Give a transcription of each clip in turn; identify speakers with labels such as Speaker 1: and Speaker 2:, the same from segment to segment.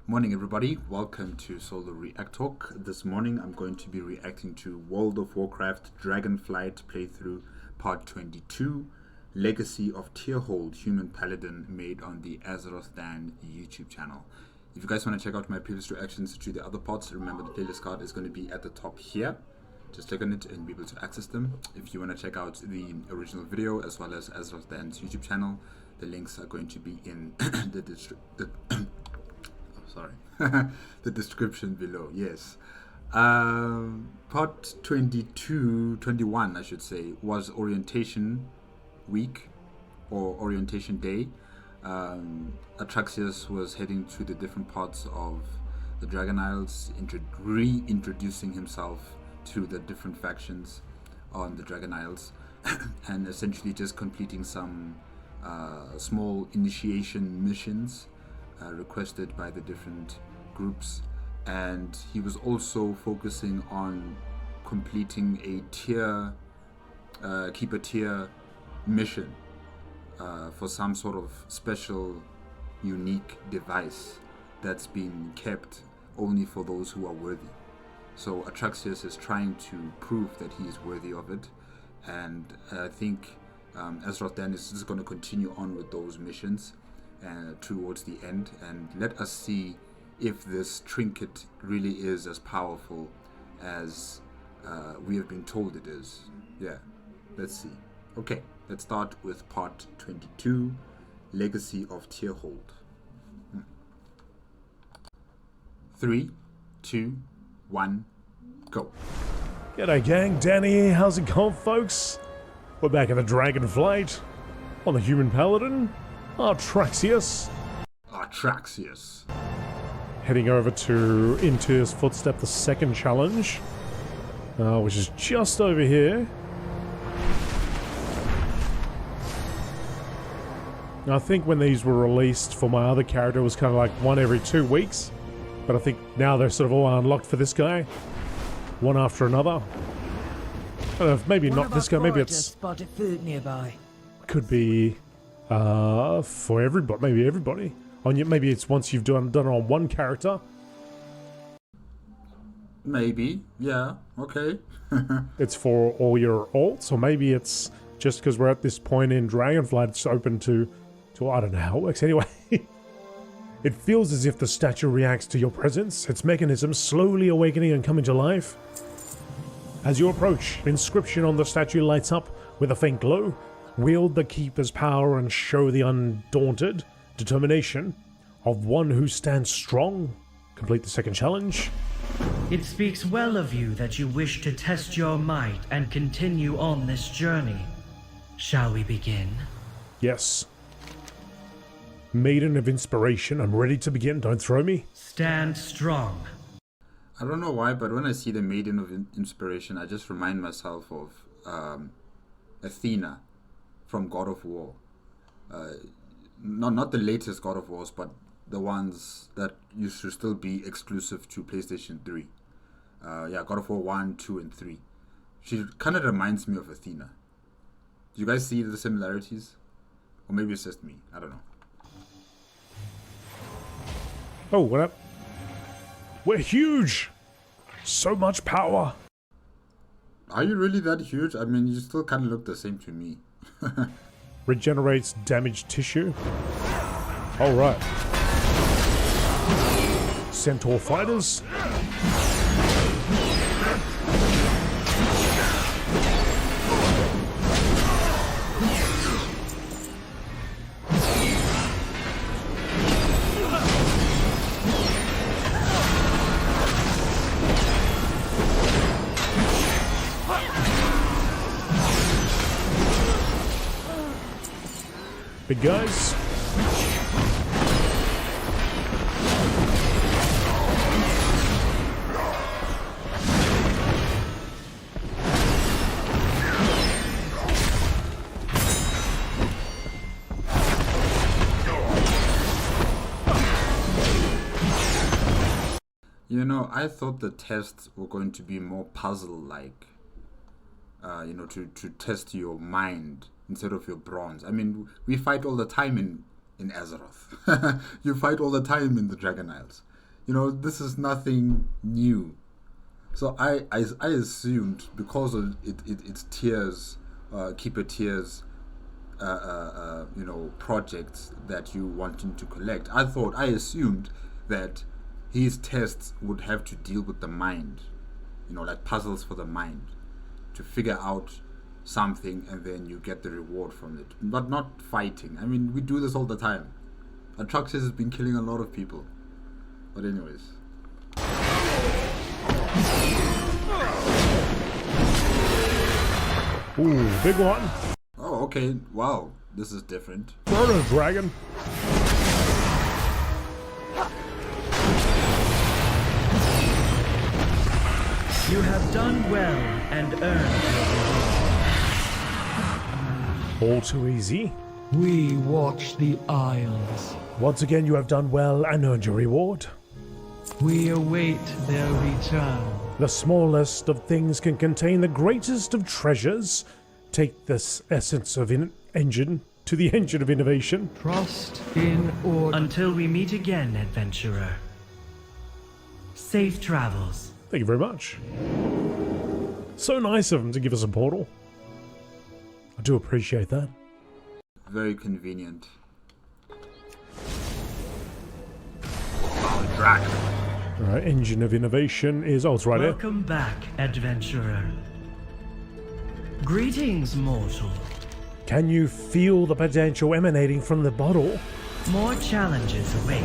Speaker 1: Morning everybody, welcome to Solo ReacTalk. This morning I'm going to be reacting to World of Warcraft Dragonflight playthrough part 22, Legacy of Tyrhold Human Paladin, made on the AzerothDan YouTube channel. If you guys want to check out my previous reactions to the other parts, remember the playlist card is going to be at the top here. Just click on it and be able to access them. If you want to check out the original video as well as AzerothDan's YouTube channel, the links are going to be in the description below. Yes. Part 21 I should say was orientation week or orientation day. Atraxius was heading to the different parts of the Dragon Isles, reintroducing himself to the different factions on the Dragon Isles and essentially just completing some small initiation missions requested by the different groups, and he was also focusing on completing a keep a tier mission for some sort of special unique device that's been kept only for those who are worthy. So Atraxius is trying to prove that he is worthy of it, and I think AzerothDan is just going to continue on with those missions towards the end, and let us see if this trinket really is as powerful as we have been told it is. Yeah, let's see. Okay, let's start with part 22, Legacy of Tyrhold. 3, 2, 1, go.
Speaker 2: G'day gang, Danny here. How's it going, folks? We're back at the Dragonflight on the Human Paladin, Atraxius. Heading over to into his footstep, the second challenge, which is just over here. Now, I think when these were released for my other character, it was kind of like one every 2 weeks, but I think now they're sort of all unlocked for this guy, one after another. I don't know, maybe not this guy, maybe it's
Speaker 3: spotted food nearby.
Speaker 2: Could be for everybody, maybe everybody. Maybe it's once you've done it on one character. Maybe, yeah, okay. It's for all your alts, or maybe it's just because we're at this point in Dragonflight, it's open to I don't know how it works anyway. It feels as if the statue reacts to your presence, its mechanism slowly awakening and coming to life. As you approach, an inscription on the statue lights up with a faint glow. Wield the Keeper's power and show the undaunted determination of one who stands strong. Complete the second challenge.
Speaker 3: It speaks well of you that you wish to test your might and continue on this journey. Shall we begin?
Speaker 2: Yes. Maiden of Inspiration, I'm ready to begin. Don't throw me.
Speaker 3: Stand strong.
Speaker 1: I don't know why, but when I see the Maiden of Inspiration, I just remind myself of Athena from God of War. Not the latest God of Wars, but the ones that used to still be exclusive to PlayStation 3. Yeah, God of War 1, 2, and 3. She kind of reminds me of Athena. Do you guys see the similarities? Or maybe it's just me. I don't know.
Speaker 2: Oh, what up? We're huge! So much power!
Speaker 1: Are you really that huge? I mean, you still kind of look the same to me.
Speaker 2: Regenerates damaged tissue. Alright. Centaur fighters. Big guys.
Speaker 1: You know, I thought the tests were going to be more puzzle-like. You know, to test your mind instead of your bronze. I mean, we fight all the time in Azeroth. You fight all the time in the Dragon Isles. You know, this is nothing new. So I assumed because of it's tiers, keeper tiers, you know, projects that you wanting to collect. I assumed that his tests would have to deal with the mind, you know, like puzzles for the mind, to figure out something and then you get the reward from it, but not fighting. I mean, we do this all the time. Atraxis has been killing a lot of people. But anyways.
Speaker 2: Ooh, big one.
Speaker 1: Oh, okay. Wow, this is different.
Speaker 2: Chrono Dragon.
Speaker 3: You have done well and earned your reward.
Speaker 2: All too easy.
Speaker 4: We watch the Isles.
Speaker 2: Once again, you have done well and earned your reward.
Speaker 4: We await their return.
Speaker 2: The smallest of things can contain the greatest of treasures. Take this essence of engine to the engine of innovation.
Speaker 4: Trust in order.
Speaker 3: Until we meet again, adventurer. Safe travels.
Speaker 2: Thank you very much. So nice of them to give us a portal. I do appreciate that.
Speaker 1: Very convenient. Oh, dragon.
Speaker 2: Alright, engine of innovation is... Oh, it's right here.
Speaker 3: Welcome back, adventurer. Greetings, mortal.
Speaker 2: Can you feel the potential emanating from the bottle?
Speaker 3: More challenges await.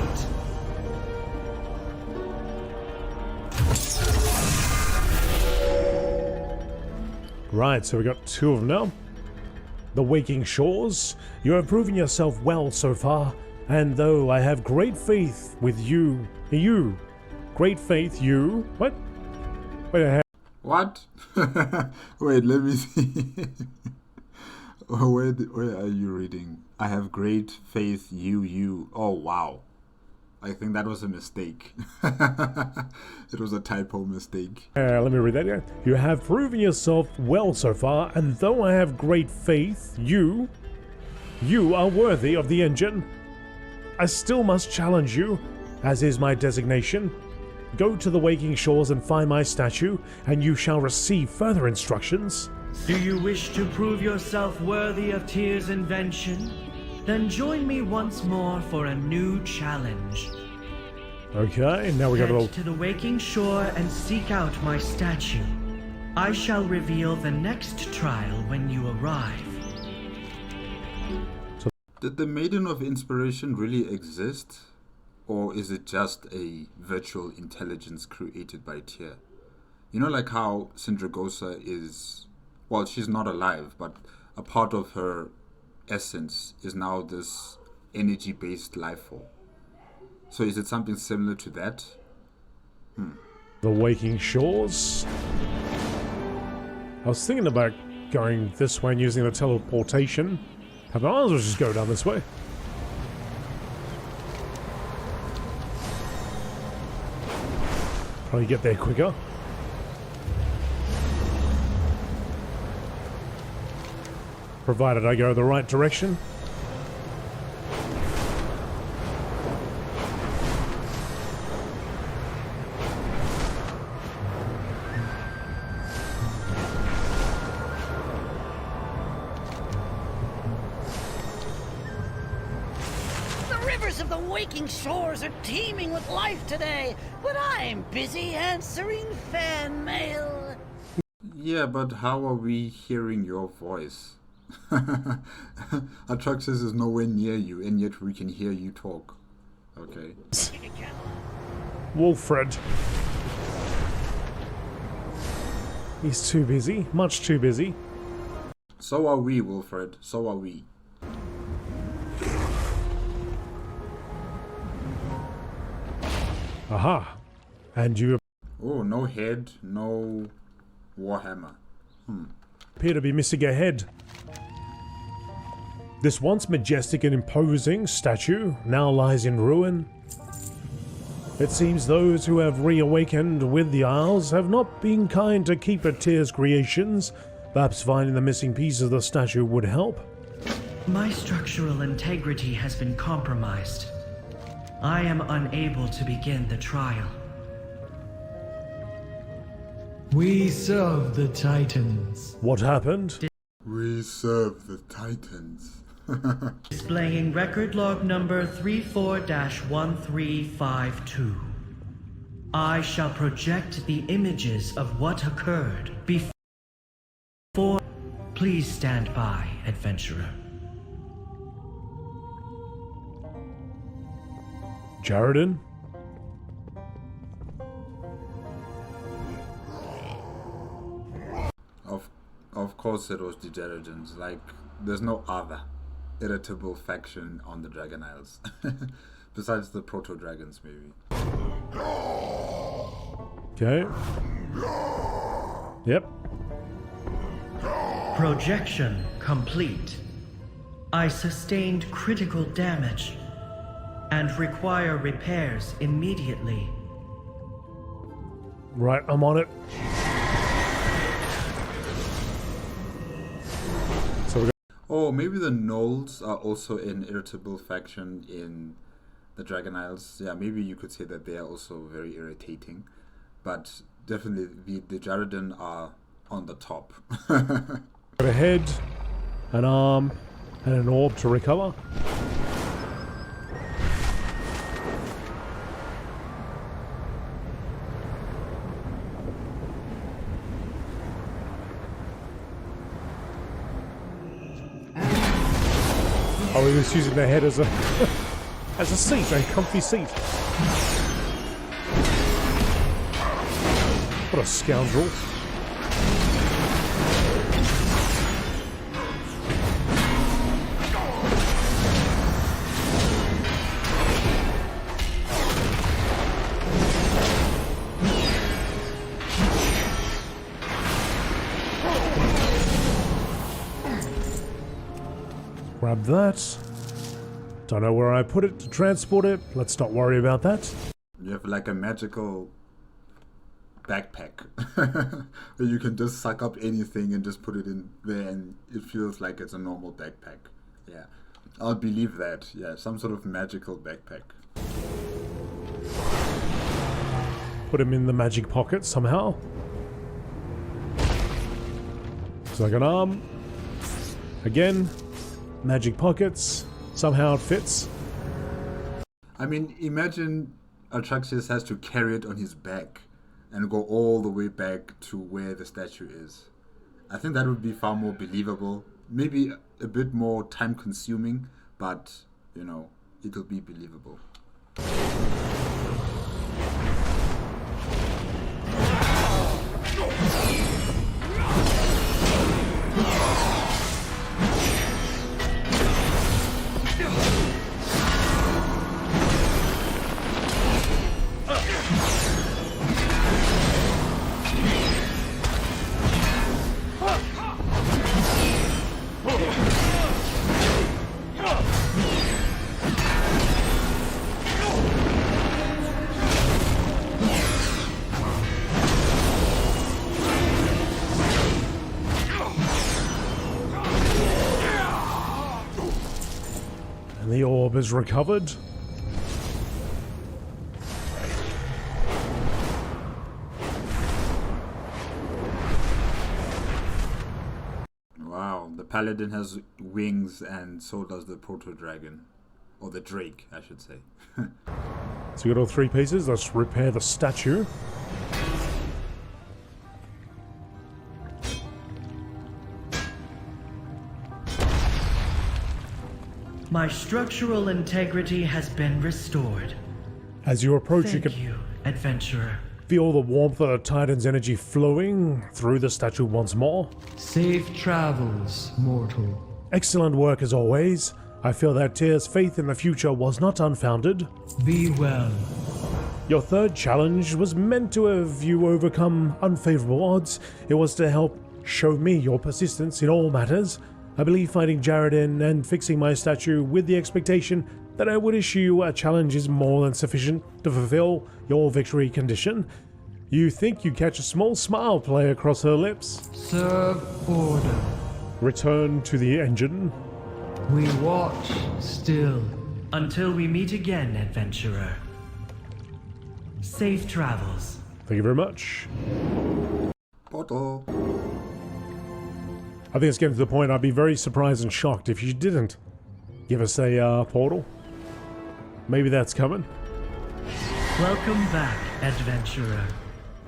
Speaker 2: Right, so we got two of them now. The Waking Shores. You have proven yourself well so far, and though I have great faith with you... Great faith, you... What? Wait a minute.
Speaker 1: What? Wait, let me see. Where are you reading? I have great faith, you. Oh, wow. I think that was a mistake. It was a typo mistake.
Speaker 2: Let me read that again. You have proven yourself well so far, and though I have great faith, you are worthy of the engine. I still must challenge you, as is my designation. Go to the Waking Shores and find my statue, and you shall receive further instructions.
Speaker 3: Do you wish to prove yourself worthy of Tyr's invention? Then join me once more for a new challenge.
Speaker 2: Okay, now we got a
Speaker 3: Head
Speaker 2: little...
Speaker 3: to the Waking Shore and seek out my statue. I shall reveal the next trial when you arrive.
Speaker 1: Did the Maiden of Inspiration really exist? Or is it just a virtual intelligence created by Tyr? You know, like how Sindragosa is... Well, she's not alive, but a part of her essence is now this energy-based life form. So is it something similar to that?
Speaker 2: The Waking Shores. I was thinking about going this way and using the teleportation. I might as well just go down this way. Probably get there quicker. Provided I go the right direction.
Speaker 5: The rivers of the Waking Shores are teeming with life today, but I'm busy answering fan mail.
Speaker 1: Yeah, but how are we hearing your voice? Atraxis is nowhere near you, and yet we can hear you talk. Okay.
Speaker 2: Wolfred. He's too busy. Much too busy.
Speaker 1: So are we, Wilfred. So are we.
Speaker 2: Aha. And you
Speaker 1: Oh, no head, no warhammer.
Speaker 2: appear to be missing a head. This once majestic and imposing statue now lies in ruin. It seems those who have reawakened with the Isles have not been kind to Keeper Tyr's creations. Perhaps finding the missing piece of the statue would help.
Speaker 3: My structural integrity has been compromised. I am unable to begin the trial.
Speaker 4: We serve the Titans.
Speaker 2: What happened?
Speaker 1: We serve the Titans.
Speaker 3: Displaying record log number 34-1352. I shall project the images of what occurred before. Please stand by, adventurer.
Speaker 2: Jaredin?
Speaker 1: Of course it was the Jaredins. Like, there's no other irritable faction on the Dragon Isles. Besides the Proto-Dragons, maybe.
Speaker 2: Okay. Yep.
Speaker 3: Projection complete. I sustained critical damage and require repairs immediately.
Speaker 2: Right, I'm on it. So we got
Speaker 1: Oh, maybe the Gnolls are also an irritable faction in the Dragon Isles. Yeah, maybe you could say that they are also very irritating. But definitely the Jaredin are on the top.
Speaker 2: a head, an arm, and an orb to recover. Oh, he was using their head as a as a seat, a comfy seat. What a scoundrel. Grab that. Don't know where I put it to transport it. Let's not worry about that.
Speaker 1: You have like a magical backpack where you can just suck up anything and just put it in there and it feels like it's a normal backpack. Yeah, I'll believe that. Yeah, some sort of magical backpack.
Speaker 2: Put him in the magic pocket somehow. It's like an arm. Again. Magic pockets. Somehow it fits.
Speaker 1: I mean, imagine Atraxius has to carry it on his back and go all the way back to where the statue is. I think that would be far more believable. Maybe a bit more time consuming, but, you know, it'll be believable.
Speaker 2: The orb is recovered.
Speaker 1: Wow, the paladin has wings and so does the proto-dragon. Or the drake, I should say.
Speaker 2: So you got all three pieces. Let's repair the statue.
Speaker 3: My structural integrity has been restored.
Speaker 2: As you approach,
Speaker 3: Thank
Speaker 2: you can
Speaker 3: you, adventurer.
Speaker 2: feel the warmth of the Titan's energy flowing through the statue once more.
Speaker 4: Safe travels, mortal.
Speaker 2: Excellent work as always. I feel that Tyr's faith in the future was not unfounded.
Speaker 4: Be well.
Speaker 2: Your third challenge was meant to have you overcome unfavorable odds. It was to help show me your persistence in all matters. I believe fighting Jaredin and fixing my statue with the expectation that I would issue you a challenge is more than sufficient to fulfill your victory condition. You think you catch a small smile play across her lips.
Speaker 4: Serve order.
Speaker 2: Return to the engine.
Speaker 4: We watch still.
Speaker 3: Until we meet again, adventurer. Safe travels.
Speaker 2: Thank you very much.
Speaker 1: Portal.
Speaker 2: I think it's getting to the point I'd be very surprised and shocked if you didn't give us a portal. Maybe that's coming.
Speaker 3: Welcome back, adventurer.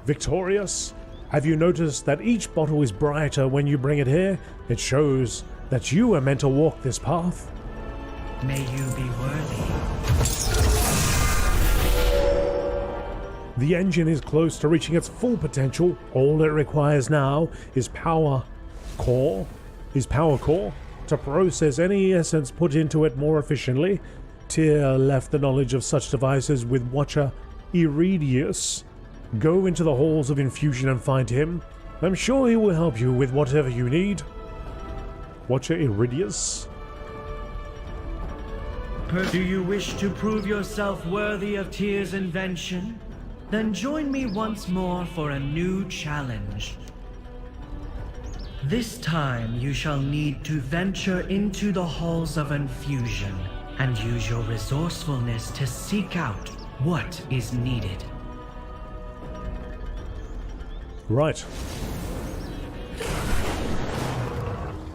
Speaker 2: Victorious, have you noticed that each bottle is brighter when you bring it here? It shows that you are meant to walk this path.
Speaker 3: May you be worthy.
Speaker 2: The engine is close to reaching its full potential. All it requires now is power core to process any essence put into it more efficiently. Tyr left the knowledge of such devices with Watcher Iridius. Go into the halls of infusion and find him. I'm sure he will help you with whatever you need. Watcher Iridius.
Speaker 3: Do you wish to prove yourself worthy of Tyr's invention? Then join me once more for a new challenge. This time you shall need to venture into the halls of infusion and use your resourcefulness to seek out what is needed.
Speaker 2: Right.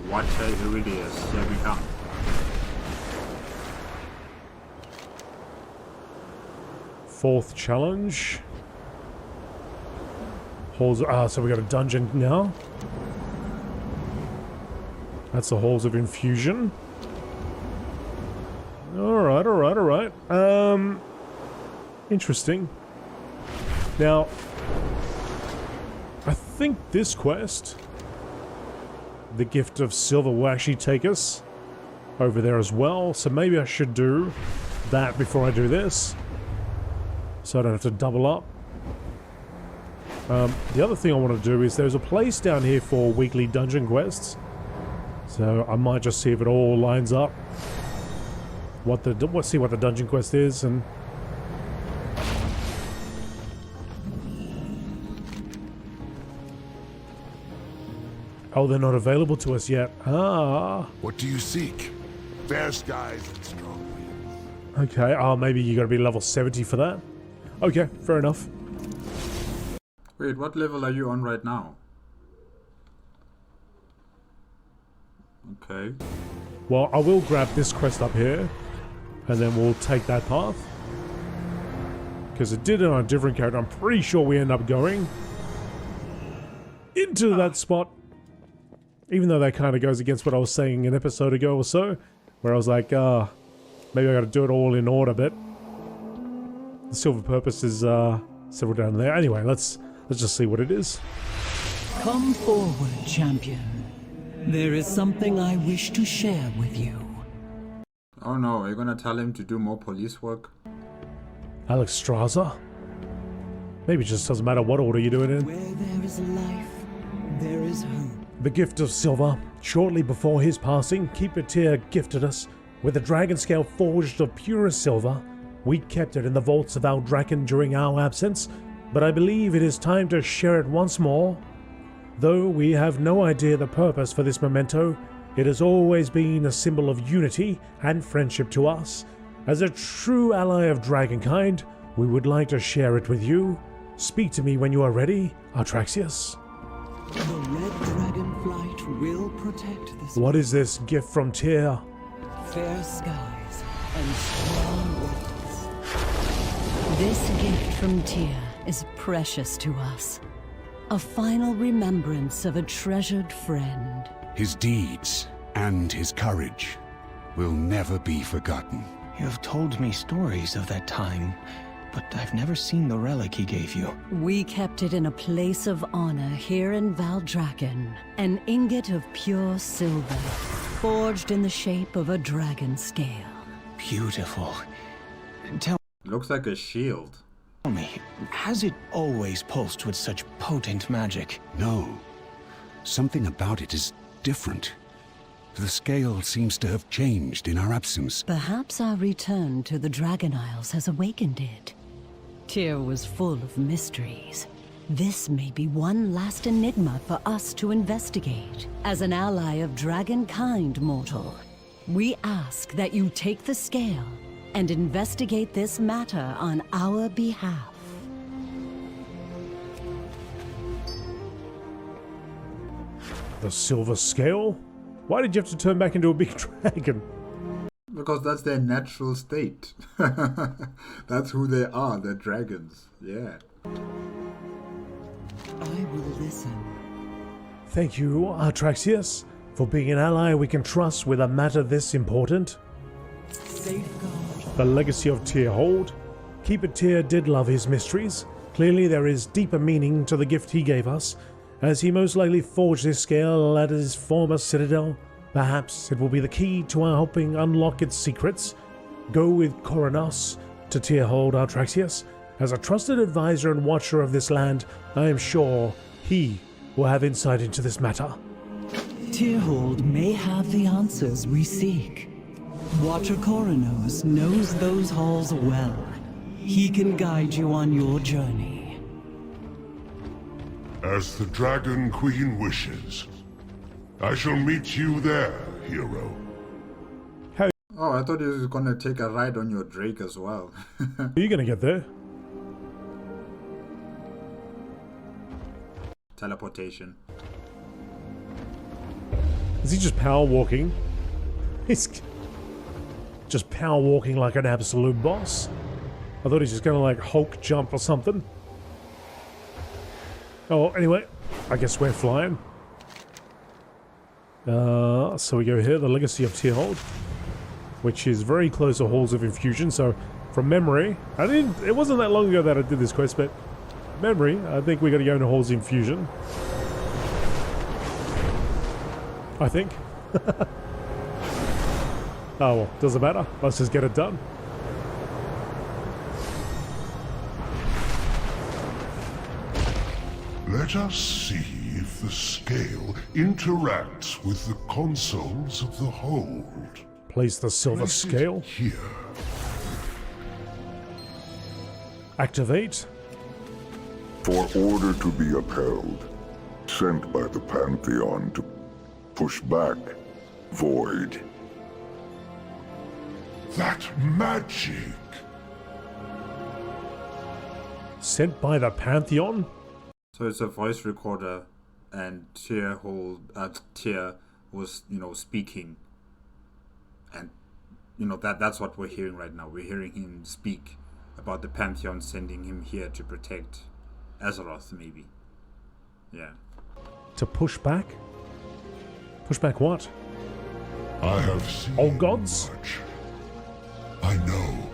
Speaker 1: Watcher Iridius, here we come.
Speaker 2: Fourth challenge. Halls. So we got a dungeon now. That's the halls of infusion. Alright. Interesting. Now, I think this quest, the Gift of Silver, will actually take us over there as well. So maybe I should do that before I do this, so I don't have to double up. The other thing I want to do is there's a place down here for weekly dungeon quests. So I might just see if it all lines up. See what the dungeon quest is, and oh, they're not available to us yet. Ah.
Speaker 6: What do you seek? Fair skies and strong winds.
Speaker 2: Okay. Oh, maybe you got to be level 70 for that. Okay, fair enough.
Speaker 1: Wait, what level are you on right now? Okay.
Speaker 2: Well, I will grab this quest up here, and then we'll take that path. Because it did it on a different character. I'm pretty sure we end up going into that spot. Even though that kind of goes against what I was saying an episode ago or so, where I was like, maybe I got to do it all in order, but the silver purpose is several down there. Anyway, let's just see what it is.
Speaker 7: Come forward, champion. There is something I wish to share with you.
Speaker 1: Oh no, are you gonna tell him to do more police work?
Speaker 2: Alex Straza? Maybe it just doesn't matter what order you do it in.
Speaker 7: Where there is life, there is hope.
Speaker 2: The Gift of Silver. Shortly before his passing, Keeper Tyr gifted us with a dragon scale forged of purest silver. We kept it in the vaults of Aldraken during our absence, but I believe it is time to share it once more. Though we have no idea the purpose for this memento, it has always been a symbol of unity and friendship to us. As a true ally of dragonkind, we would like to share it with you. Speak to me when you are ready, Artraxius.
Speaker 7: The red dragonflight will protect this.
Speaker 2: What is this gift from Tyr?
Speaker 7: Fair skies and strong winds.
Speaker 8: This gift from Tyr is precious to us. A final remembrance of a treasured friend.
Speaker 6: His deeds and his courage will never be forgotten.
Speaker 9: You have told me stories of that time, but I've never seen the relic he gave you.
Speaker 8: We kept it in a place of honor here in Valdraken. An ingot of pure silver, forged in the shape of a dragon scale.
Speaker 9: Beautiful. Tell
Speaker 1: Looks like a shield.
Speaker 9: me, has it always pulsed with such potent magic?
Speaker 6: No. Something about it is different. The scale seems to have changed in our absence.
Speaker 8: Perhaps our return to the Dragon Isles has awakened it. Tyr was full of mysteries. This may be one last enigma for us to investigate. As an ally of dragonkind, mortal, we ask that you take the scale and investigate this matter on our behalf.
Speaker 2: The silver scale? Why did you have to turn back into a big dragon?
Speaker 1: Because that's their natural state. That's who they are, they're dragons. Yeah.
Speaker 7: I will listen.
Speaker 2: Thank you, Atraxius, for being an ally we can trust with a matter this important.
Speaker 7: Safeguard.
Speaker 2: The legacy of Tyrhold. Keeper Tyr did love his mysteries. Clearly there is deeper meaning to the gift he gave us, as he most likely forged this scale at his former citadel. Perhaps it will be the key to our helping unlock its secrets. Go with Coronos to Tyrhold, Atraxius. As a trusted advisor and watcher of this land, I am sure he will have insight into this matter.
Speaker 7: Tyrhold may have the answers we seek. Watcher Coronos knows those halls well. He can guide you on your journey.
Speaker 10: As the Dragon Queen wishes. I shall meet you there, hero.
Speaker 1: Oh, I thought you were gonna take a ride on your Drake as well.
Speaker 2: Are you gonna get there?
Speaker 1: Teleportation.
Speaker 2: Is he just power walking? He's just power walking like an absolute boss. I thought he's just gonna like Hulk jump or something. Oh, anyway, I guess we're flying. So we go here, the legacy of Tyrhold, which is very close to Halls of Infusion. So from memory, it wasn't that long ago that I did this quest, but memory, I think we got to go into Halls of Infusion. I think. Oh well, doesn't matter. Let's just get it done.
Speaker 10: Let us see if the scale interacts with the consoles of the hold.
Speaker 2: Place the silver
Speaker 10: Place it
Speaker 2: scale.
Speaker 10: here.
Speaker 2: Activate.
Speaker 11: For order to be upheld, sent by the Pantheon to push back, void.
Speaker 10: That magic!
Speaker 2: Sent by the Pantheon?
Speaker 1: So it's a voice recorder, and Tyr was, speaking, and that's what we're hearing right now. We're hearing him speak about the Pantheon sending him here to protect Azeroth, maybe. Yeah.
Speaker 2: To push back? Push back what?
Speaker 10: I have seen
Speaker 2: All gods?
Speaker 10: much. I know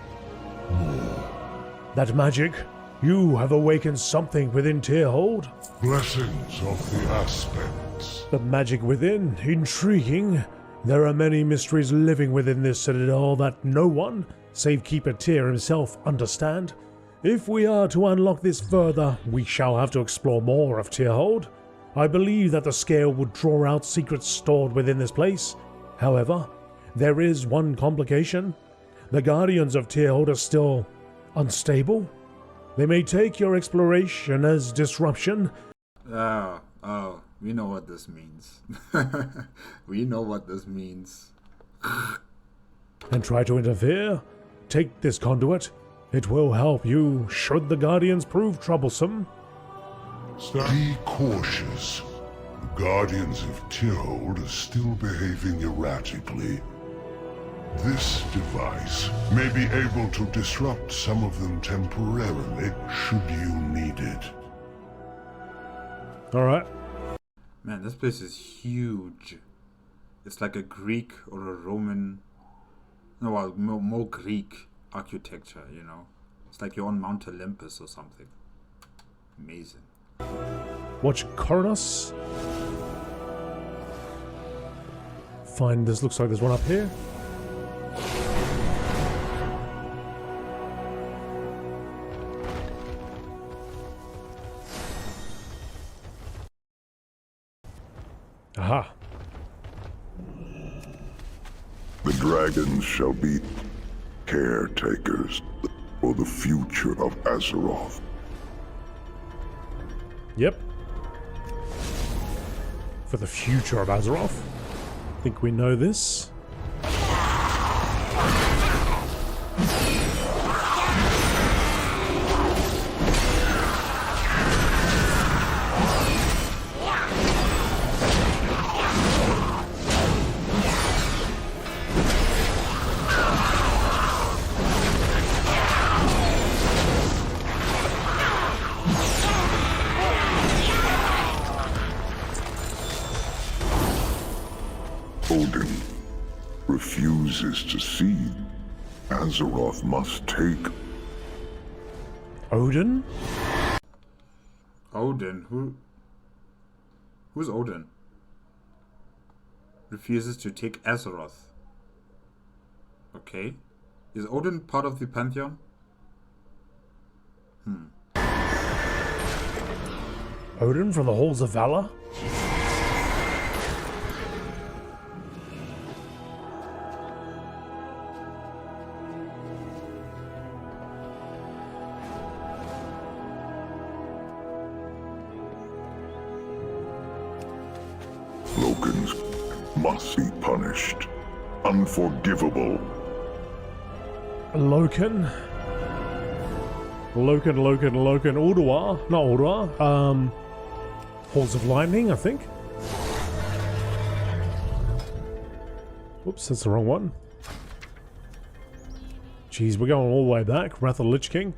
Speaker 10: more.
Speaker 2: That magic? You have awakened something within Tyrhold?
Speaker 10: Blessings of the aspects.
Speaker 2: The magic within? Intriguing. There are many mysteries living within this citadel that no one, save Keeper Tyr himself, understand. If we are to unlock this further, we shall have to explore more of Tyrhold. I believe that the scale would draw out secrets stored within this place. However, there is one complication. The Guardians of Tyrhold are still unstable. They may take your exploration as disruption.
Speaker 1: Oh, we know what this means. We know what this means.
Speaker 2: And try to interfere. Take this conduit. It will help you should the Guardians prove troublesome.
Speaker 10: Be cautious. The Guardians of Tyrhold are still behaving erratically. This device may be able to disrupt some of them temporarily, should you need it.
Speaker 2: Alright.
Speaker 1: Man, this place is huge. It's like a Greek or a Roman... No, well, more Greek architecture, It's like you're on Mount Olympus or something. Amazing.
Speaker 2: Watch Coronos. Fine, this looks like there's one up here. Aha.
Speaker 11: The dragons shall be caretakers for the future of Azeroth.
Speaker 2: Yep. For the future of Azeroth. I think we know this.
Speaker 11: Odin refuses to see, Azeroth must take.
Speaker 2: Odin?
Speaker 1: Odin? Who's Odin? Refuses to take Azeroth. Okay. Is Odin part of the Pantheon?
Speaker 2: Odin from the Halls of Valor?
Speaker 11: Lokans must be punished. Unforgivable.
Speaker 2: Loken? Loken. Ulduar? Not Ulduar. Halls of Lightning, I think. Oops, that's the wrong one. Jeez, we're going all the way back. Wrath of the Lich King.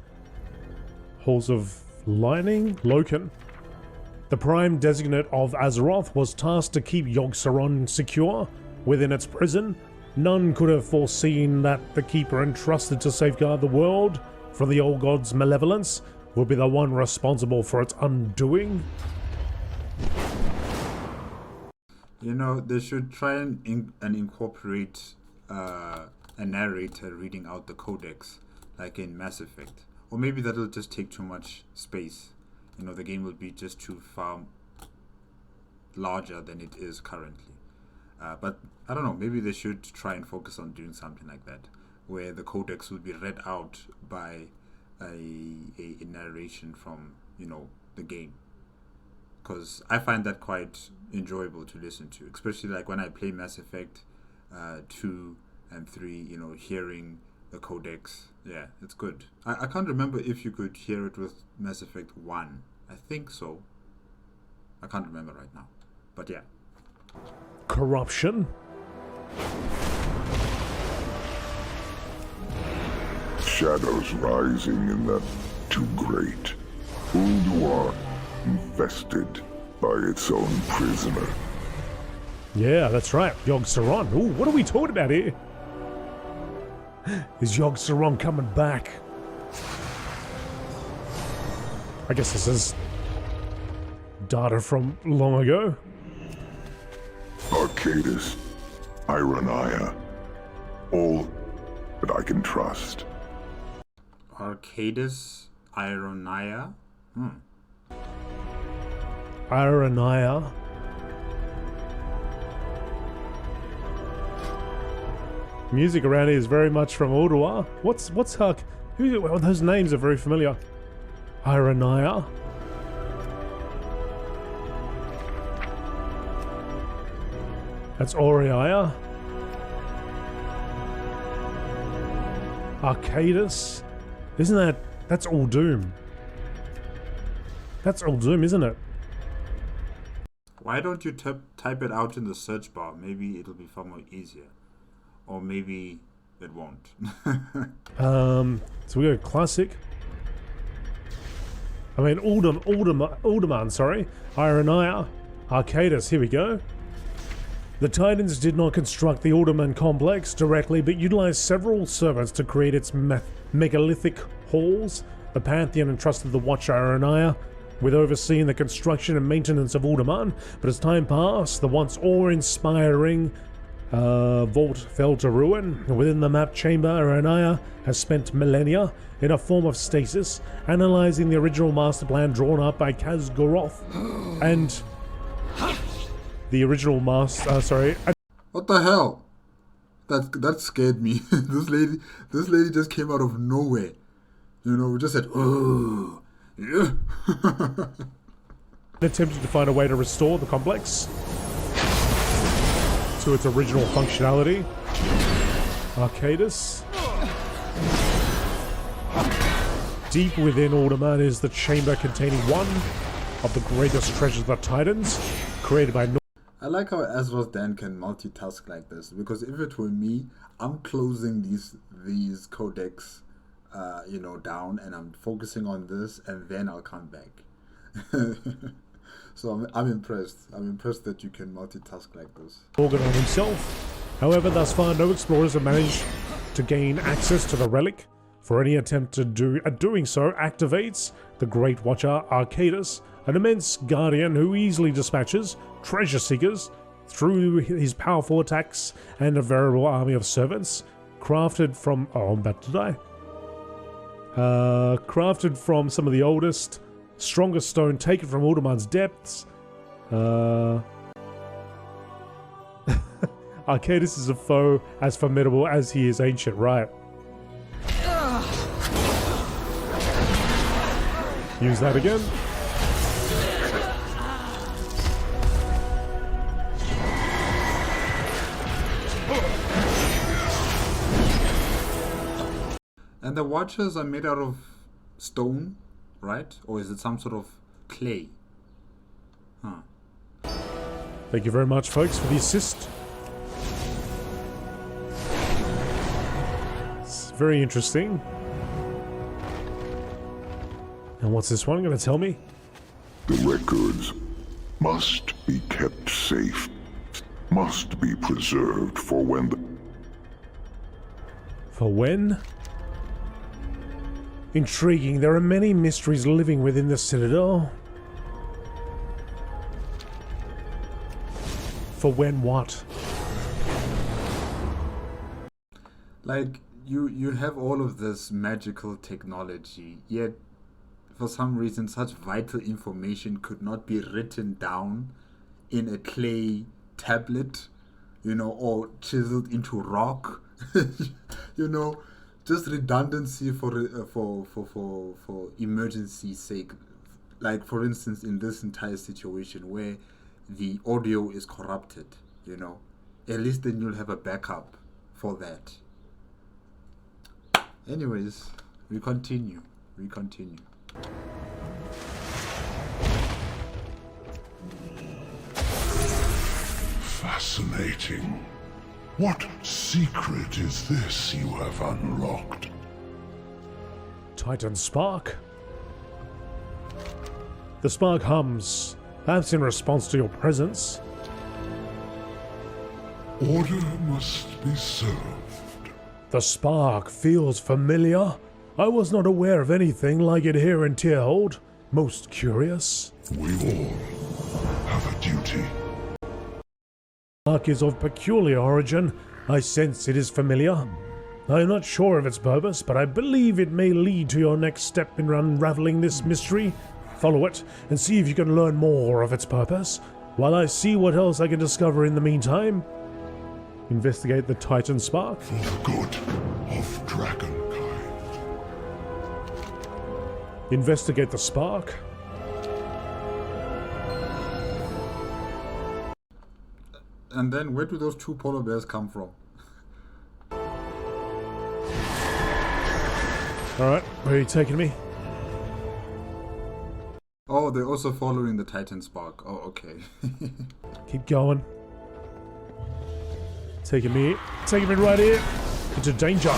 Speaker 2: Halls of Lightning? Loken. The Prime Designate of Azeroth was tasked to keep Yogg-Saron secure within its prison. None could have foreseen that the Keeper entrusted to safeguard the world from the Old God's malevolence would be the one responsible for its undoing.
Speaker 1: You know, they should try and incorporate a narrator reading out the codex, like in Mass Effect. Or maybe that'll just take too much space. You know, the game will be just too far larger than it is currently. But I don't know, maybe they should try and focus on doing something like that, where the codex will be read out by a narration from, you know, the game. Because I find that quite enjoyable to listen to, especially like when I play Mass Effect 2 and 3, you know, hearing the codex. Yeah, it's good. I can't remember if you could hear it with Mass Effect 1. I think so. I can't remember right now. But yeah.
Speaker 2: Corruption.
Speaker 11: Shadows rising in that too great. Ulduar infested by its own prisoner.
Speaker 2: Yeah, that's right. Yogg-Saron. Ooh, what are we talking about here? Is Yogg-Saron coming back? I guess this is data from long ago.
Speaker 11: Arcadis, Ironia, all that I can trust.
Speaker 1: Arcadis, Ironia?
Speaker 2: Ironia. Music around here is very much from Ulduar. What's her? Well, those names are very familiar. Ironia. That's Oriaya. Arcadis. Isn't that's Uldum. That's Uldum, isn't it?
Speaker 1: Why don't you type it out in the search bar? Maybe it'll be far more easier. Or maybe it won't.
Speaker 2: So we go classic. I mean, Alderman, sorry. Ironia. Arcadis, here we go. The Titans did not construct the Alderman complex directly, but utilized several servants to create its megalithic halls. The Pantheon entrusted the Watcher Ironia with overseeing the construction and maintenance of Alderman, but as time passed, the once awe-inspiring vault fell to ruin. Within the map chamber, Ironia has spent millennia in a form of stasis, analyzing the original master plan drawn up by Khaz'goroth and the original master.
Speaker 1: What the hell? That scared me. This lady just came out of nowhere. You know, we just said, oh, yeah.
Speaker 2: Attempted to find a way to restore the complex to its original functionality. Arcadis. Deep within Alderman is the chamber containing one of the greatest treasures of the Titans, created by
Speaker 1: I like how AzerothDan can multitask like this, because if it were me, I'm closing these codecs, you know, down, and I'm focusing on this, and then I'll come back. So I'm impressed. I'm impressed that you can multitask like this.
Speaker 2: Organ on himself. However, thus far, no explorers have managed to gain access to the relic. For any attempt at doing so activates the Great Watcher Arcadus, an immense guardian who easily dispatches treasure seekers through his powerful attacks and a veritable army of servants, crafted from... Oh, I'm about to die. Crafted from some of the oldest, strongest stone taken from Uldaman's depths. Arcadus is a foe as formidable as he is ancient, right? Use that again.
Speaker 1: And the watchers are made out of stone, right? Or is it some sort of clay? Huh.
Speaker 2: Thank you very much, folks, for the assist. It's very interesting. And what's this one going to tell me?
Speaker 11: The records must be kept safe, must be preserved for when the...
Speaker 2: For when? Intriguing. There are many mysteries living within the Citadel. For when what?
Speaker 1: Like, you have all of this magical technology, yet for some reason such vital information could not be written down in a clay tablet, you know, or chiseled into rock. You know, just redundancy for emergency's sake. Like, for instance, in this entire situation where the audio is corrupted, you know, at least then you'll have a backup for that. Anyways, we continue.
Speaker 10: Fascinating. What secret is this you have unlocked?
Speaker 2: Titan Spark. The spark hums, perhaps in response to your presence.
Speaker 10: Order must be served.
Speaker 2: The spark feels familiar. I was not aware of anything like it here in Tyrhold. Most curious.
Speaker 10: We all have a duty.
Speaker 2: Spark is of peculiar origin. I sense it is familiar. I am not sure of its purpose, but I believe it may lead to your next step in unraveling this mystery. Follow it and see if you can learn more of its purpose, while I see what else I can discover in the meantime. Investigate the Titan Spark.
Speaker 10: For the good of dragonkind.
Speaker 2: Investigate the spark.
Speaker 1: And then where do those two polar bears come from?
Speaker 2: Alright, where are you taking me?
Speaker 1: Oh, they're also following the Titan Spark. Oh, okay.
Speaker 2: Keep going. Taking me right here into danger.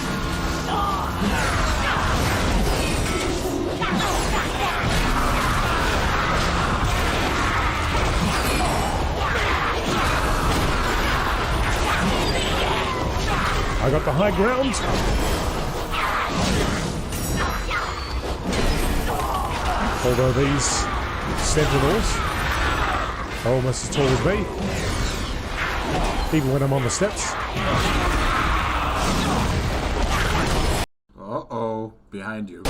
Speaker 2: I got the high ground. Although these sentinels are almost as tall as me, even when I'm on the steps.
Speaker 1: Uh-oh, behind you.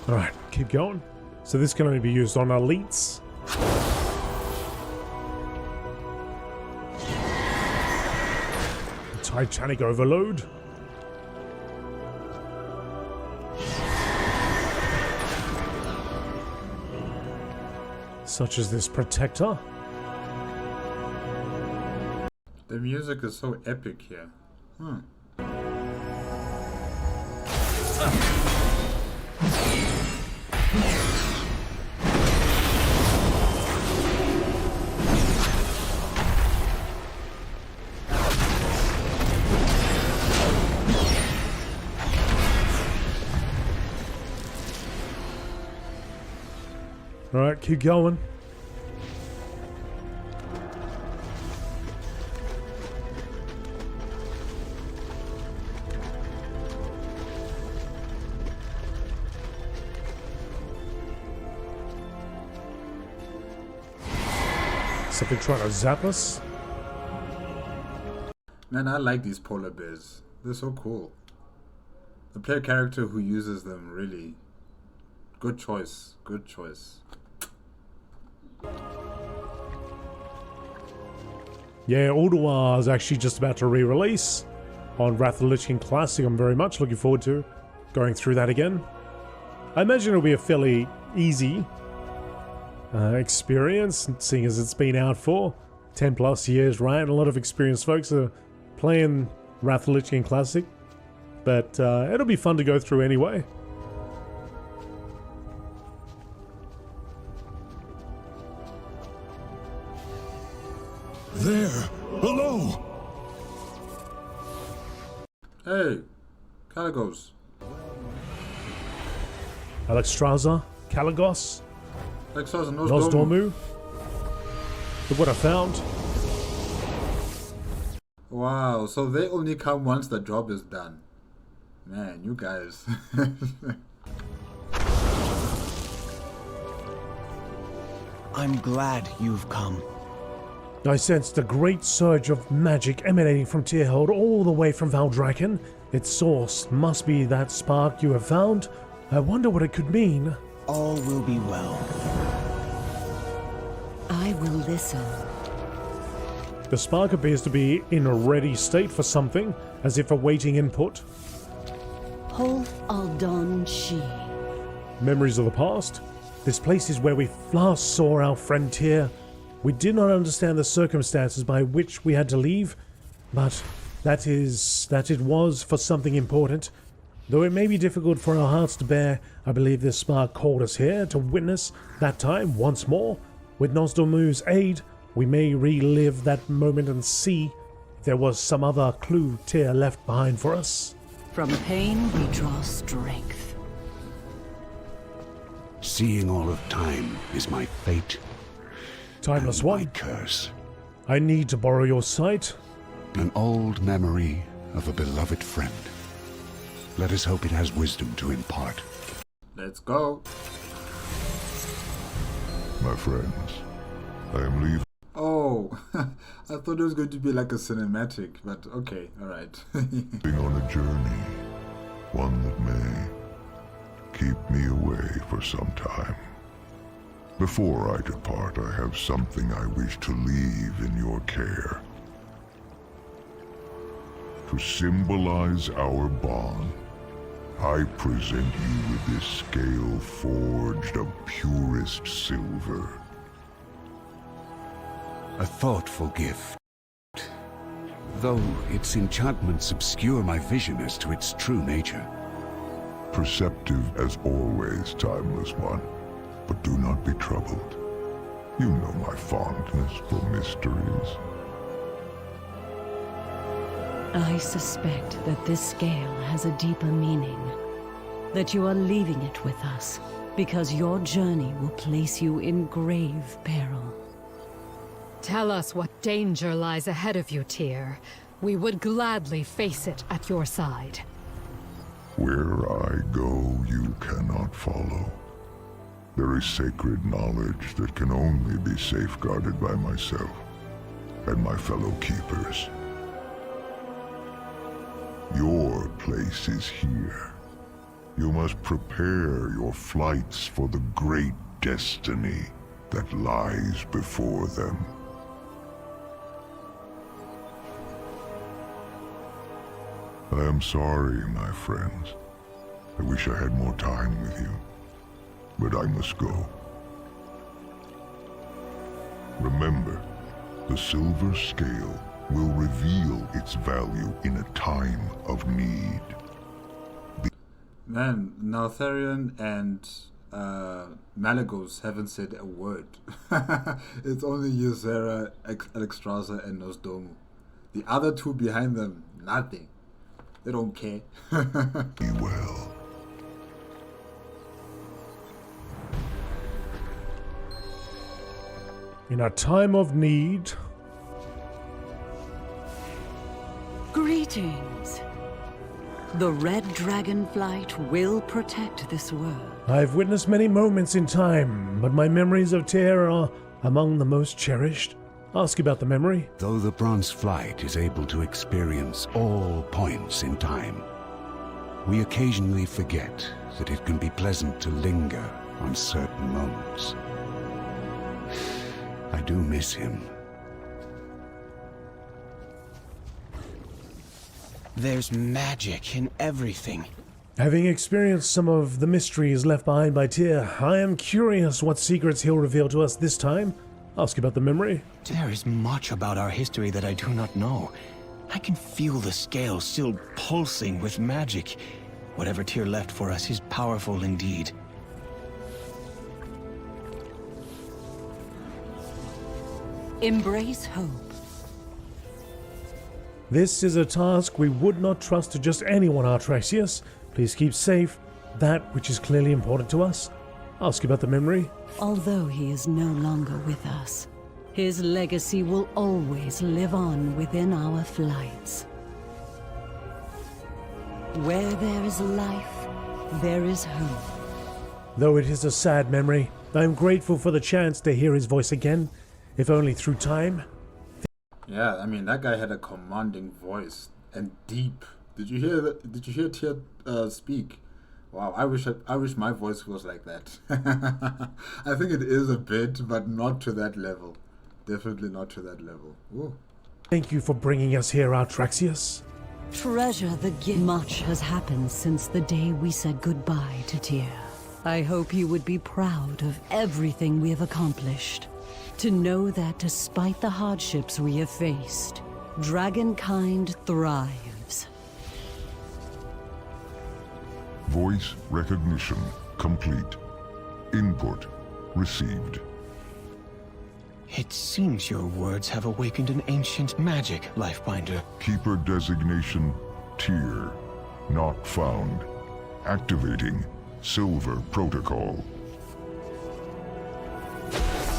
Speaker 2: Alright, keep going. So this can only be used on elites. Titanic overload. such as this protector.
Speaker 1: The music is so epic here.
Speaker 2: Alright, keep going. Something trying to zap us?
Speaker 1: Man, I like these polar bears. They're so cool. The player character who uses them, really. Good choice. Good choice.
Speaker 2: Yeah, Ulduar is actually just about to re-release on Wrath of the Lich King Classic. I'm very much looking forward to going through that again. I imagine it'll be a fairly easy experience, seeing as it's been out for 10 plus years, right? And a lot of experienced folks are playing Wrath of the Lich King Classic, but it'll be fun to go through anyway.
Speaker 10: There, below.
Speaker 1: Hey, Caligos.
Speaker 2: Alexstrasza, Caligos,
Speaker 1: Alexstrasza,
Speaker 2: Nosdormu. Look what I found.
Speaker 1: Wow, so they only come once the job is done. Man, you guys.
Speaker 9: I'm glad you've come.
Speaker 2: I sensed a great surge of magic emanating from Tyrhold all the way from Valdrakken. Its source must be that spark you have found. I wonder what it could mean.
Speaker 9: All will be well.
Speaker 8: I will listen.
Speaker 2: The spark appears to be in a ready state for something, as if awaiting input.
Speaker 8: Holf Aldon Shi.
Speaker 2: Memories of the past? This place is where we last saw our friend Tyr. We did not understand the circumstances by which we had to leave, but that it was for something important. Though it may be difficult for our hearts to bear, I believe this spark called us here to witness that time once more. With Nosdormu's aid, we may relive that moment and see if there was some other clue Tyr left behind for us.
Speaker 8: From pain we draw strength.
Speaker 6: Seeing all of time is my fate.
Speaker 2: Timeless
Speaker 6: and
Speaker 2: one.
Speaker 6: My curse.
Speaker 2: I need to borrow your sight.
Speaker 6: An old memory of a beloved friend. Let us hope it has wisdom to impart.
Speaker 1: Let's go.
Speaker 10: My friends, I am leaving.
Speaker 1: Oh, I thought it was going to be like a cinematic, but okay, alright.
Speaker 10: On a journey, one that may keep me away for some time. Before I depart, I have something I wish to leave in your care. To symbolize our bond, I present you with this scale forged of purest silver.
Speaker 6: A thoughtful gift. Though its enchantments obscure my vision as to its true nature.
Speaker 10: Perceptive as always, Timeless One. But do not be troubled. You know my fondness for mysteries.
Speaker 8: I suspect that this scale has a deeper meaning. That you are leaving it with us, because your journey will place you in grave peril.
Speaker 12: Tell us what danger lies ahead of you, Tyr. We would gladly face it at your side.
Speaker 10: Where I go, you cannot follow. There is sacred knowledge that can only be safeguarded by myself and my fellow keepers. Your place is here. You must prepare your flights for the great destiny that lies before them. I am sorry, my friends. I wish I had more time with you. But I must go. Remember, the silver scale will reveal its value in a time of need.
Speaker 1: Man, Neltharion and Malagos haven't said a word. It's only Ysera, Alexstrasza, and Nosdomu. The other two behind them, nothing. They don't care.
Speaker 10: Be well.
Speaker 2: In a time of need.
Speaker 8: Greetings. The red dragonflight will protect this world.
Speaker 2: I've witnessed many moments in time, but my memories of Tyr are among the most cherished. Ask about the memory.
Speaker 6: Though the bronze flight is able to experience all points in time, we occasionally forget that it can be pleasant to linger on certain moments. I do miss him.
Speaker 9: There's magic in everything.
Speaker 2: Having experienced some of the mysteries left behind by Tyr, I am curious what secrets he'll reveal to us this time. Ask about the memory.
Speaker 9: There is much about our history that I do not know. I can feel the scale still pulsing with magic. Whatever Tyr left for us is powerful indeed.
Speaker 8: Embrace hope.
Speaker 2: This is a task we would not trust to just anyone, Artraxius. Please keep safe that which is clearly important to us. Ask about the memory.
Speaker 8: Although he is no longer with us, his legacy will always live on within our flights. Where there is life, there is hope.
Speaker 2: Though it is a sad memory, I am grateful for the chance to hear his voice again, if only through time.
Speaker 1: Yeah, I mean, that guy had a commanding voice and deep. Did you hear that? Did you hear Tyr speak? Wow, I wish my voice was like that. I think it is a bit, but not to that level. Definitely not to that level. Ooh.
Speaker 2: Thank you for bringing us here, Artraxius.
Speaker 8: Treasure the gift. Much has happened since the day we said goodbye to Tyr. I hope you would be proud of everything we have accomplished. To know that despite the hardships we have faced, Dragonkind thrives.
Speaker 10: Voice recognition complete. Input received.
Speaker 9: It seems your words have awakened an ancient magic, Lifebinder.
Speaker 10: Keeper designation Tyr. Not found. Activating Silver Protocol.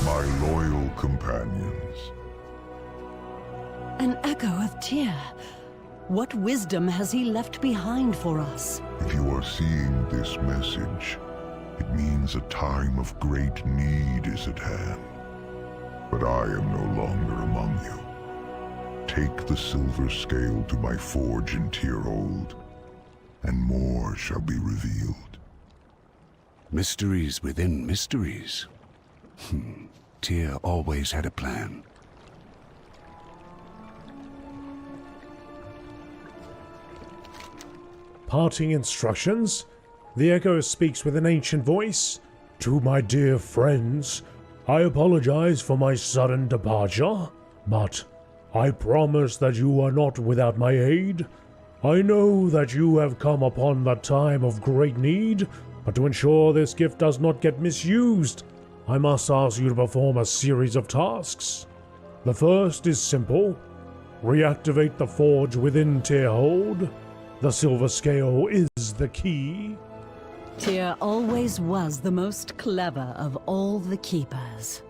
Speaker 10: My loyal companions.
Speaker 8: An echo of Tyr. What wisdom has he left behind for us?
Speaker 10: If you are seeing this message, it means a time of great need is at hand. But I am no longer among you. Take the silver scale to my forge in Tyrhold, and more shall be revealed.
Speaker 6: Mysteries within mysteries. Tyr always had a plan.
Speaker 2: Parting instructions. The echo speaks with an ancient voice. To my dear friends, I apologize for my sudden departure, but I promise that you are not without my aid. I know that you have come upon the time of great need, but to ensure this gift does not get misused, I must ask you to perform a series of tasks. The first is simple. Reactivate the forge within Tyrhold. The silver scale is the key.
Speaker 8: Tyr always was the most clever of all the keepers.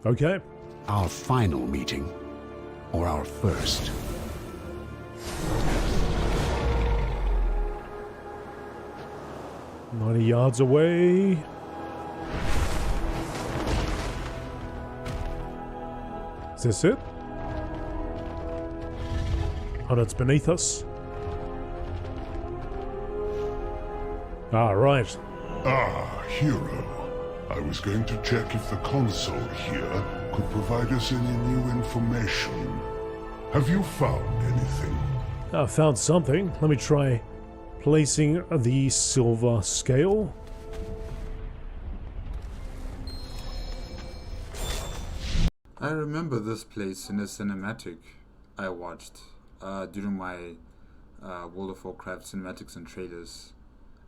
Speaker 2: Okay.
Speaker 6: Our final meeting, or our first?
Speaker 2: 90 yards away. Is this it? Oh, it's beneath us. Ah, right.
Speaker 10: Ah, hero. I was going to check if the console here could provide us any new information. Have you found anything?
Speaker 2: I found something. Let me try placing the silver scale.
Speaker 1: I remember this place in a cinematic I watched during my World of Warcraft cinematics and trailers.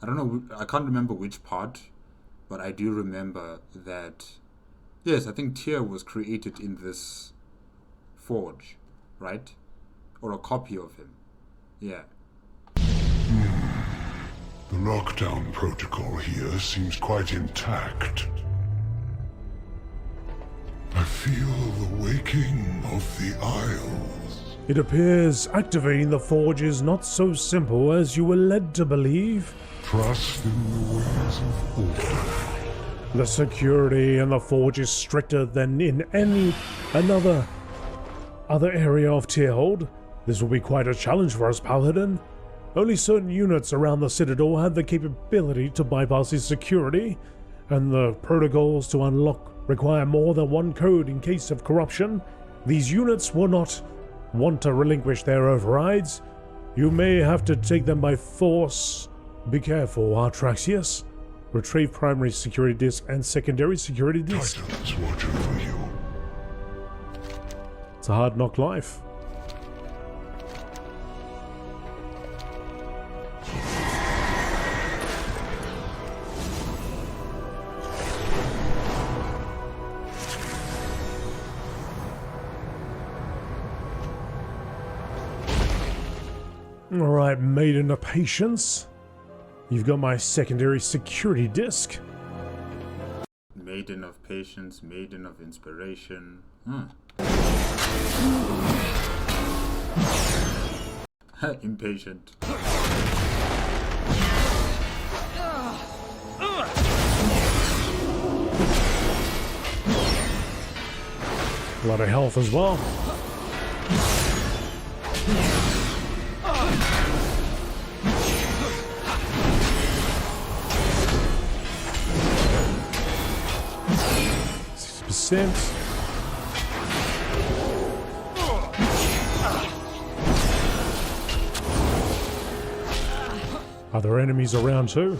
Speaker 1: I don't know, I can't remember which part, but I do remember that, yes, I think Tyr was created in this forge, right? Or a copy of him. Yeah.
Speaker 10: The lockdown protocol here seems quite intact. I feel the waking of the Isles.
Speaker 2: It appears activating the forge is not so simple as you were led to believe.
Speaker 10: Trust in the ways of order.
Speaker 2: The security in the forge is stricter than in any other area of Tyrhold. This will be quite a challenge for us, Paladin. Only certain units around the Citadel have the capability to bypass its security, and the protocols to unlock require more than one code in case of corruption. These units will not want to relinquish their overrides. You may have to take them by force. Be careful, Artraxius. Retrieve primary security disk and secondary security disk.
Speaker 10: Titans watching for you.
Speaker 2: It's a hard knock life. Alright, Maiden of Patience. You've got my secondary security disk.
Speaker 1: Maiden of Patience, Maiden of Inspiration. Impatient.
Speaker 2: A lot of health as well. Sense. Are there enemies around too?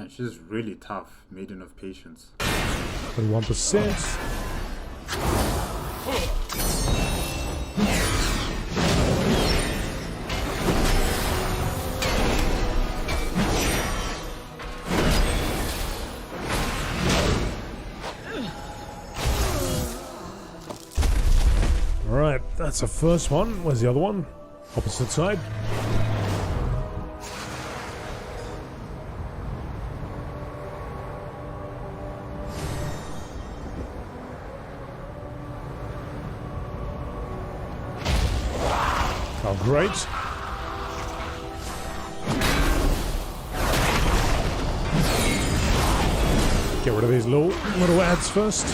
Speaker 1: She's really tough, Maiden of Patience.
Speaker 2: 21%. Alright, that's the first one. Where's the other one? Opposite side. Oh, great. Get rid of these little ads first.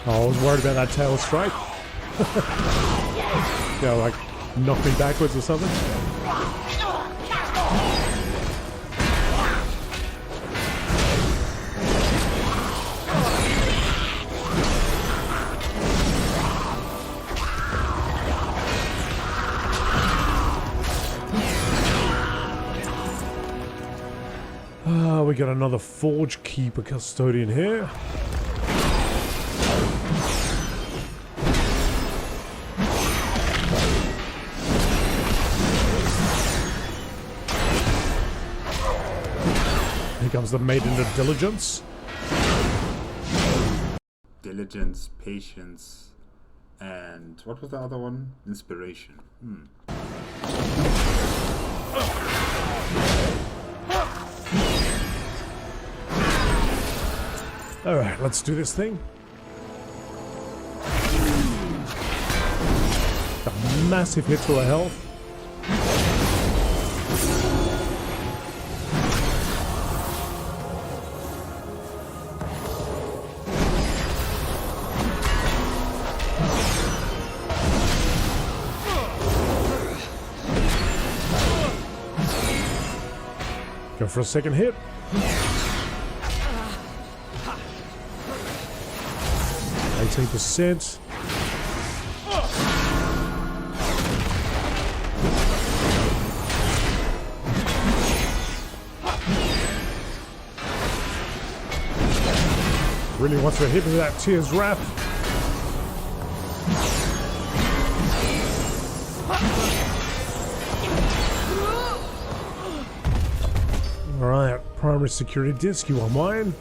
Speaker 2: Oh, I was worried about that tail strike. You know, like knock me backwards or something. We got another Forge Keeper Custodian here. Here comes the Maiden of Diligence.
Speaker 1: Diligence, Patience, and what was the other one? Inspiration.
Speaker 2: Alright, let's do this thing. A massive hit to her health. Go for a second hit. %. Really wants to hit with that Tear's Wrath. Alright, primary security disc, you are mine.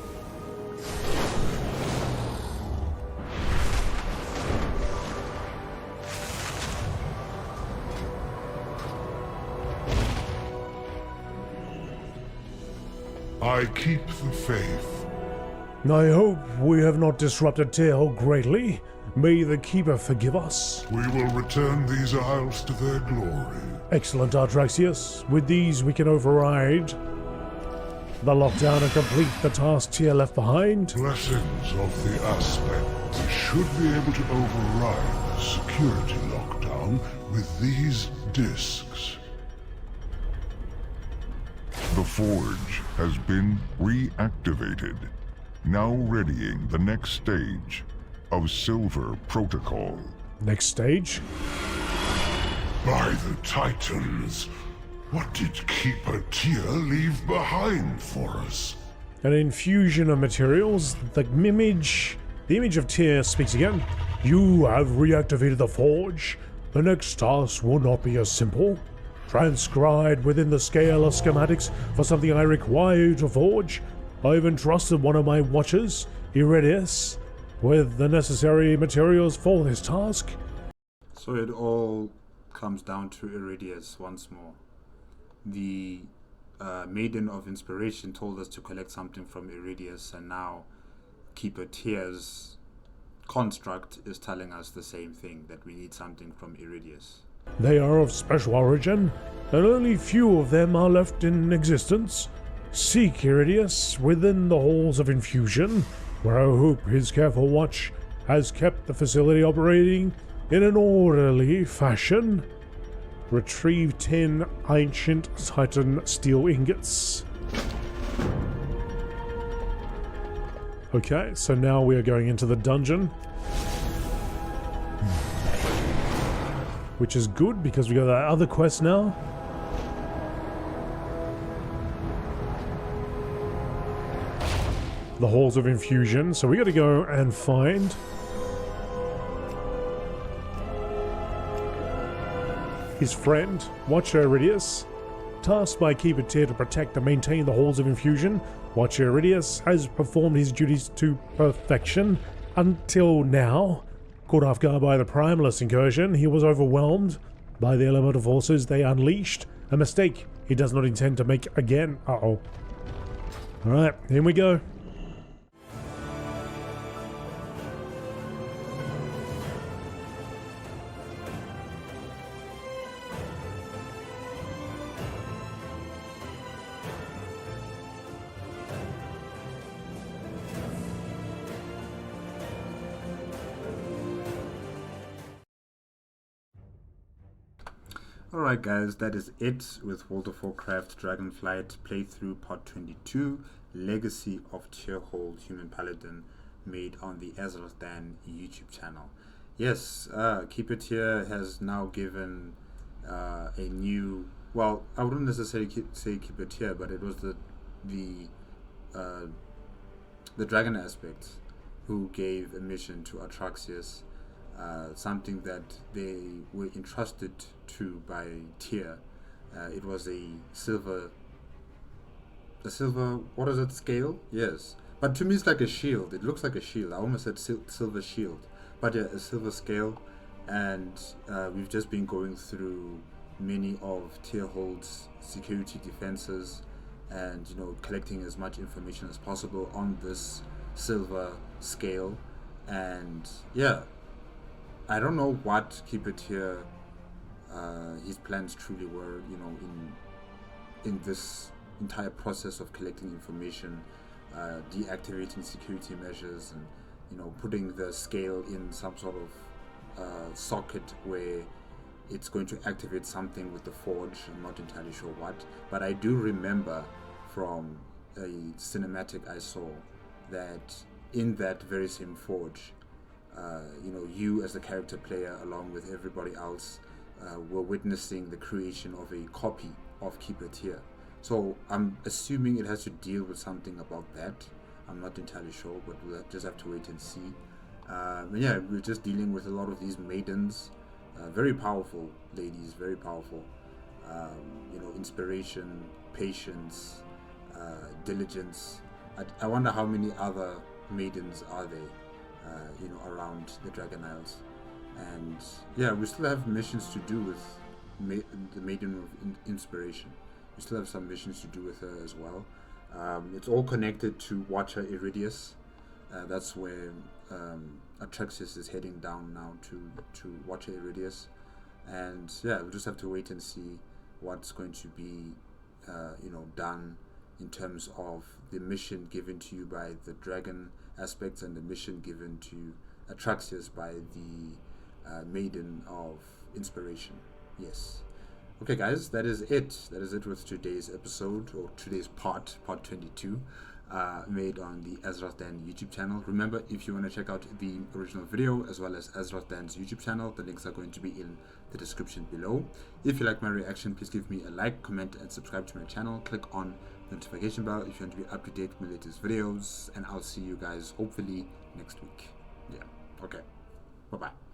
Speaker 10: I keep the faith.
Speaker 2: I hope we have not disrupted Tyrhold greatly. May the Keeper forgive us.
Speaker 10: We will return these isles to their glory.
Speaker 2: Excellent, Artraxius. With these we can override the lockdown and complete the task Tyr left behind.
Speaker 10: Blessings of the aspect. We should be able to override the security lockdown with these discs.
Speaker 11: The Forge has been reactivated, now readying the next stage of Silver Protocol.
Speaker 2: Next stage?
Speaker 10: By the Titans, what did Keeper Tyr leave behind for us?
Speaker 2: An infusion of materials. The image of Tyr speaks again. You have reactivated the Forge. The next task will not be as simple. Transcribed within the scale of schematics for something I require to forge. I've entrusted one of my watchers, Iridius, with the necessary materials for this task.
Speaker 1: So it all comes down to Iridius once more. The Maiden of Inspiration told us to collect something from Iridius, and now Keeper Tyr's construct is telling us the same thing, that we need something from Iridius.
Speaker 2: They are of special origin, and only few of them are left in existence. Seek Iridius within the halls of infusion, where I hope his careful watch has kept the facility operating in an orderly fashion. Retrieve 10 ancient Titan steel ingots. Okay, so now we are going into the dungeon. Which is good because we got that other quest now. The halls of infusion, so we got to go and find his friend, Watcher Iridius. Tasked by Keeper Tyr to protect and maintain the halls of infusion, Watcher Iridius has performed his duties to perfection until now. Caught off guard by the Primalist incursion, he was overwhelmed by the elemental forces they unleashed. A mistake he does not intend to make again. Uh-oh. Alright, here we go.
Speaker 1: Alright guys, that is it with World of Warcraft Dragonflight playthrough part 22, Legacy of Tyrhold Human Paladin, made on the AzerothDan YouTube channel. Yes, Keeper Tyr has now given a new, well, I wouldn't necessarily say Keeper Tyr, but it was the dragon aspect who gave a mission to Artraxius. Something that they were entrusted to by Tyr. It was a silver, what is it, scale? Yes. But to me it's like a shield. It looks like a shield. I almost said silver shield. But yeah, a silver scale. And we've just been going through many of Tyrhold's security defenses and, you know, collecting as much information as possible on this silver scale. And yeah, I don't know what Keeper Tyr, his plans truly were, you know, in this entire process of collecting information, deactivating security measures, and, you know, putting the scale in some sort of socket where it's going to activate something with the Forge. I'm not entirely sure what, but I do remember from a cinematic I saw that in that very same forge, you know, you as the character player along with everybody else were witnessing the creation of a copy of Keeper Tyr. So I'm assuming it has to deal with something about that. I'm not entirely sure, but we'll just have to wait and see. But yeah, we're just dealing with a lot of these maidens, very powerful ladies, very powerful. You know, inspiration, patience, diligence. I wonder how many other maidens are there, you know, around the Dragon Isles. And yeah, we still have missions to do with the Maiden of Inspiration. We still have some missions to do with her as well. It's all connected to Watcher Iridius. That's where Atraxis is heading down now to Watcher Iridius. And yeah, we'll just have to wait and see what's going to be you know, done in terms of the mission given to you by the dragon aspects and the mission given to Atraxis by the Maiden of Inspiration. Yes. Okay guys, that is it. That is it with today's episode, or today's part 22, made on the AzerothDan YouTube channel. Remember, if you want to check out the original video as well as AzerothDan's YouTube channel, the links are going to be in the description below. If you like my reaction, please give me a like, comment, and subscribe to my channel. Click on the notification bell if you want to be up to date with my latest videos, and I'll see you guys hopefully next week. Yeah, okay, bye-bye.